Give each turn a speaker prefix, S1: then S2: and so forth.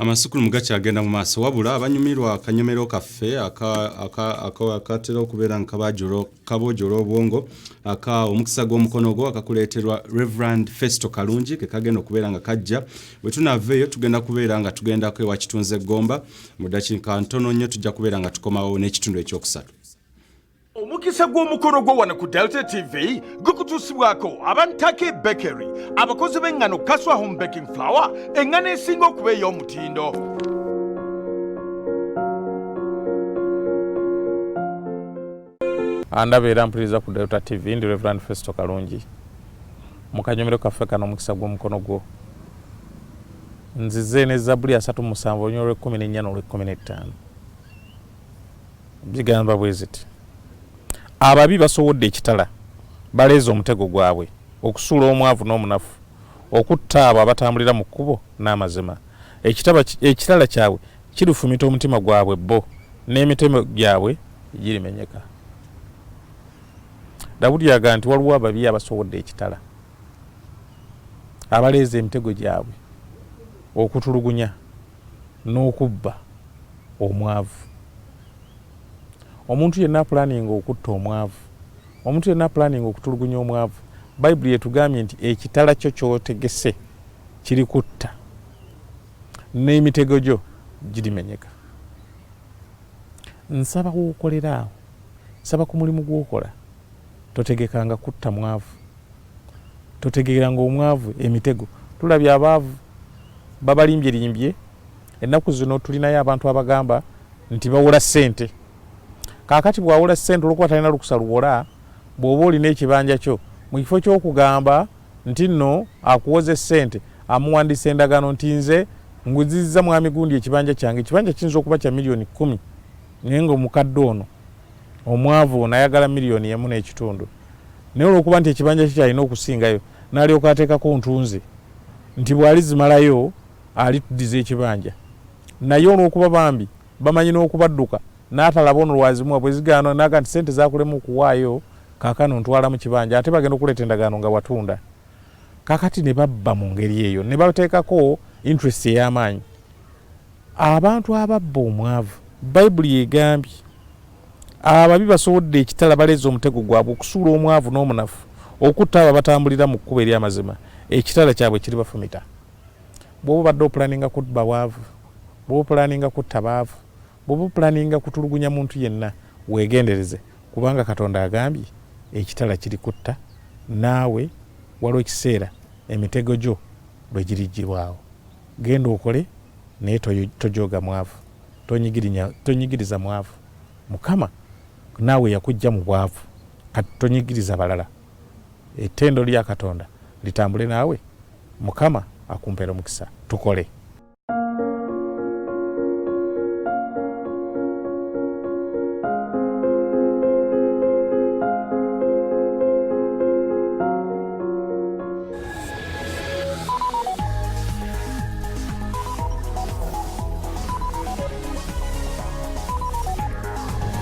S1: Amasukkulumu gakyagenda mu maaso wabula abanyumirwa akanyomero kaffe akatera okubeera nga kabojjola obwongo Omukisa Gw'Omukono akakuleeterwa Reverend Festo Kalungi ke kagenda okubeera nga kajja bwe tunaaveeyo tugenda kubeera nga tugendako ewa Kitunze Gomba mu ddakiika ntono nnyo tujja kubeera nga tukomawo n'ekitundu ekyokusatu.
S2: Omukisa Gw'Omukono gwo wano ku Delta TV gukutuusibwako Abantake Bakery, abakozi b'engano Kaswa Home Baking Flour, engano esinga okuba ey'omutindo.
S3: Andabeera mpuliriza ku Delta TV ndi Reverend Festo Kalungi mu kanyomero kaffe kano Omukisa Gw'Omukono gwo. Nzize ne Zabbuli 3:7 olunyolo 14 n'olw15. Bigamba bwe ziti. Ababi basowodde ekitala baleeze omutego gwabwe okusuula omwavu n'omunafu okutta abo abatambulira mu kkubo n'amazima. Ekitala kyabwe kirufumita omutima gwabwe bo n'emitemo gyabwe girimenyeka. Dawudi yaga nti waliwo ababi abasowodde ekitala abaleeze emitego gyabwe okutulugunya n'okubba omwavu. Omuntu yenna planning okutta omwavu, omuntu yenna planning okutulugunya omwavu, Bible yetugambye nti ekitala kyo kyotegese kiri kutta n'emitego gyo girimenyeka. Nsaba w'okolera awo, nsaba ku mulimu gw'okola totegekanga kutta mwavu, totegeranga omwavu emitego. Tulabye abaavu babalimbye ennaku zino tulinayo abantu abagamba nti bawola ssente. Kakati bwawola ssente olwokuba talina lukusa luwola, bw'oba olina ekibanja kyo mu kifo ky'okugamba nti nno akuwoze ssente amuwandiisa endagaano nti nze nguzizza mwami gundi ekibanja kyange, ekibanja kiyinza okuba kya milioni 10 naye ng'omukadde ono omwavu ono ayagala milioni 1.5, naye olwokuba nti ekibanja kyo kyalina okusingayo n'alyoka ateekako ntunze nti bw'alizimalayo alituddiza ekibanja. Naye olwokuba bambi bamanyi n'okubadduka n'atalaba ono lwazimuwa bwe zigaana naga nti ssente zakulemu okuwaayo kaakano ntwala mu kibanja ate bagenda okuleeta endagaano nga watunda. Kaakati ne babba mu ngeri eyo ne bateekako interest ey'amaanyi. Abantu ababba omwavu Bayibuli yegambye ababi basowodde ekitala baleeze omutego gwabwe okusuula omwavu n'omunafu okutta abo batambulira mu kkubo ery'amazima. Ekitala kyabwe kiri bafumita. Bw'oba badde opulaninga kubba bwavu, bw'oba opulaninga kutta baavu, bw'oba opulaninga kutulugunya muntu yenna, weegendereze kubanga Katonda agambye ekitala kiri kutta naawe waliwo ekiseera emitego gyo lwe giriggyibwawo. Genda okole naye tojooga mwavu, tonyigiriza mwavu. Mukama naawe yakujja mu bwavu kati tonyigiriza balala. Ettendo lya Katonda litambule naawe, Mukama akumpeera omukisa. Tukole.